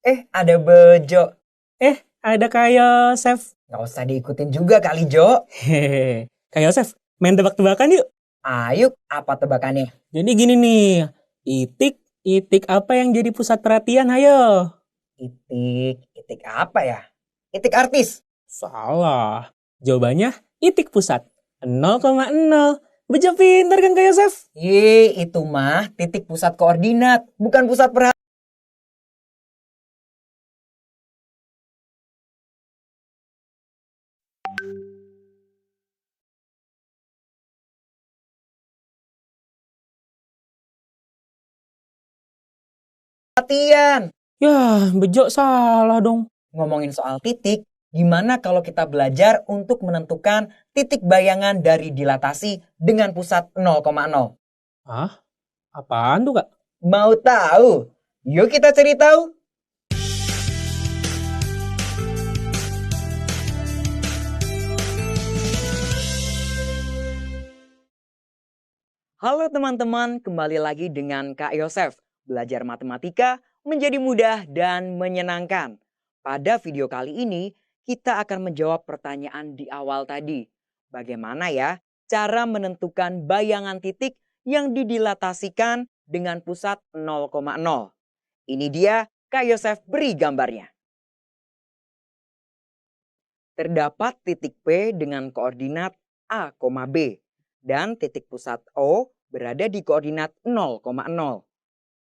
Ada Bejo. Ada Kak Yosef. Nggak usah diikutin juga kali, Jo. Hehehe. Kak Yosef, main tebak-tebakan yuk. Ayo, apa tebakannya? Jadi gini nih, itik apa yang jadi pusat perhatian, ayo. Itik apa ya? Itik artis. Salah. Jawabannya itik pusat. 0,0. Bejo pinter kan Kak Yosef? Itu mah titik pusat koordinat, bukan pusat perhatian. Yah, Bejo salah dong. Ngomongin soal titik, gimana kalau kita belajar untuk menentukan titik bayangan dari dilatasi dengan pusat 0,0? Hah? Apaan tuh Kak? Mau tahu? Yuk kita cari tahu. Halo teman-teman, kembali lagi dengan Kak Yosef. Belajar matematika menjadi mudah dan menyenangkan. Pada video kali ini, kita akan menjawab pertanyaan di awal tadi. Bagaimana ya cara menentukan bayangan titik yang didilatasikan dengan pusat 0,0? Ini dia Kak Yosef beri gambarnya. Terdapat titik P dengan koordinat A, B dan titik pusat O berada di koordinat 0,0.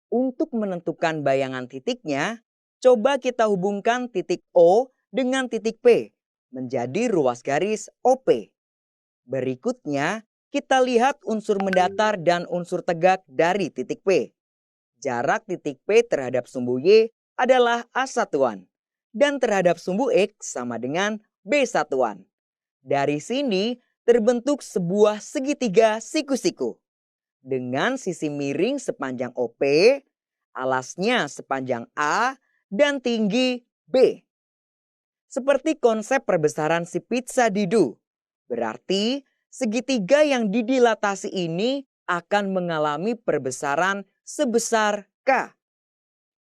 Untuk menentukan bayangan titiknya, coba kita hubungkan titik O dengan titik P menjadi ruas garis OP. Berikutnya, kita lihat unsur mendatar dan unsur tegak dari titik P. Jarak titik P terhadap sumbu Y adalah A satuan dan terhadap sumbu X sama dengan B satuan. Dari sini terbentuk sebuah segitiga siku-siku. Dengan sisi miring sepanjang OP, alasnya sepanjang A, dan tinggi B. Seperti konsep perbesaran si pizza didu. Berarti segitiga yang didilatasi ini akan mengalami perbesaran sebesar K.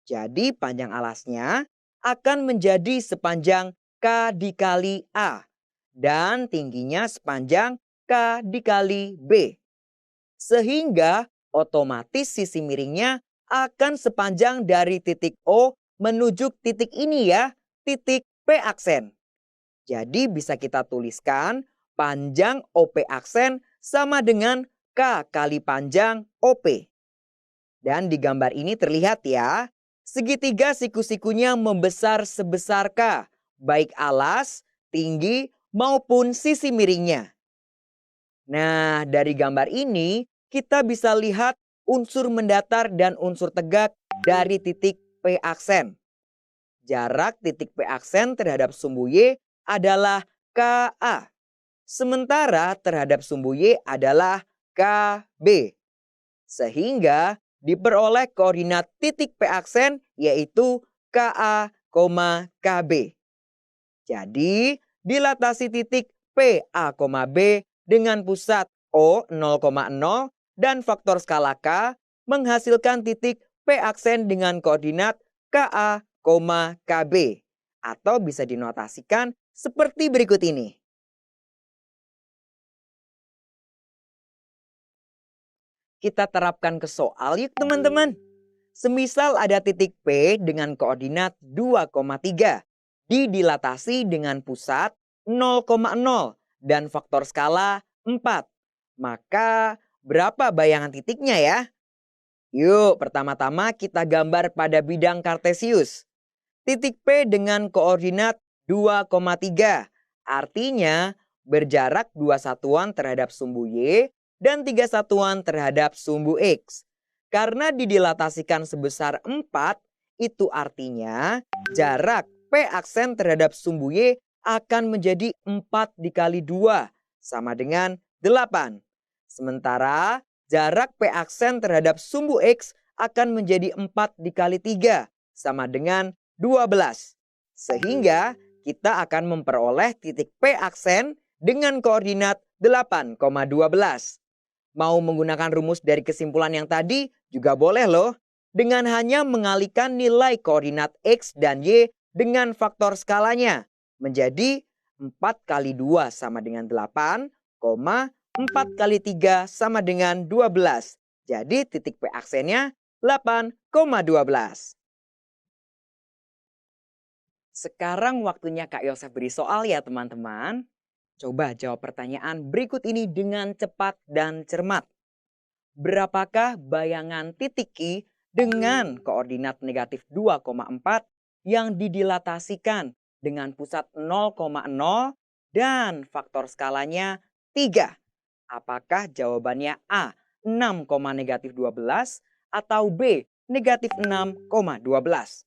Jadi panjang alasnya akan menjadi sepanjang K dikali A. Dan tingginya sepanjang K dikali B. Sehingga otomatis sisi miringnya akan sepanjang dari titik O menuju titik ini ya, titik P aksen. Jadi bisa kita tuliskan panjang OP aksen sama dengan K kali panjang OP. Dan di gambar ini terlihat ya, segitiga siku-sikunya membesar sebesar K, baik alas, tinggi, maupun sisi miringnya. Nah, dari gambar ini kita bisa lihat unsur mendatar dan unsur tegak dari titik P aksen. Jarak titik P aksen terhadap sumbu Y adalah KA. Sementara terhadap sumbu Y adalah KB. Sehingga diperoleh koordinat titik P aksen yaitu KA, KB. Jadi, dilatasi titik P, A, B dengan pusat O 0,0 dan faktor skala K menghasilkan titik P aksen dengan koordinat KA, KB. Atau bisa dinotasikan seperti berikut ini. Kita terapkan ke soal yuk teman-teman. Semisal ada titik P dengan koordinat 2,3 didilatasi dengan pusat 0,0 dan faktor skala 4. Maka berapa bayangan titiknya ya? Yuk pertama-tama kita gambar pada bidang kartesius. Titik P dengan koordinat 2,3 artinya berjarak 2 satuan terhadap sumbu Y dan 3 satuan terhadap sumbu X. Karena didilatasikan sebesar 4, itu artinya jarak P aksen terhadap sumbu Y akan menjadi 4 dikali 2 sama dengan 8. Sementara jarak P aksen terhadap sumbu X akan menjadi 4 dikali 3 sama dengan 12. Sehingga kita akan memperoleh titik P aksen dengan koordinat 8,12. Mau menggunakan rumus dari kesimpulan yang tadi juga boleh loh. dengan hanya mengalihkan nilai koordinat X dan Y dengan faktor skalanya menjadi 4 kali 2 sama dengan 8, 4 kali 3 sama dengan 12. Jadi titik P aksennya 8,12. Sekarang waktunya Kak Yosef beri soal ya teman-teman. Coba jawab pertanyaan berikut ini dengan cepat dan cermat. Berapakah bayangan titik I dengan koordinat negatif 2,4 yang didilatasikan dengan pusat 0,0 dan faktor skalanya 3? Apakah jawabannya A 6,-12 atau B negatif 6,12?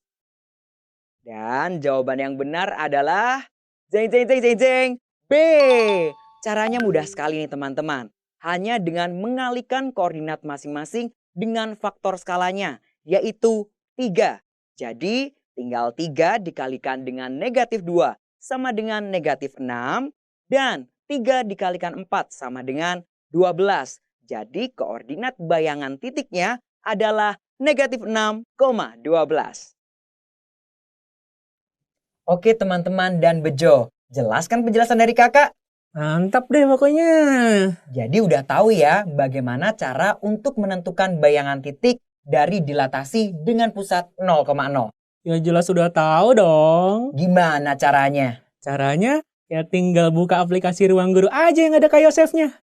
Dan jawaban yang benar adalah B. Caranya mudah sekali nih teman-teman. Hanya dengan mengalihkan koordinat masing-masing dengan faktor skalanya, yaitu 3. Jadi tinggal 3 dikalikan dengan negatif 2 sama dengan negatif 6. Dan 3 dikalikan 4 sama dengan 12. Jadi koordinat bayangan titiknya adalah negatif 6,12. Oke teman-teman dan Bejo, jelaskan penjelasan dari kakak? Mantap deh pokoknya. Jadi udah tahu ya bagaimana cara untuk menentukan bayangan titik dari dilatasi dengan pusat 0,0. Ya jelas sudah tahu dong. Gimana caranya? Caranya ya tinggal buka aplikasi Ruang Guru aja yang ada Kak Yosefnya.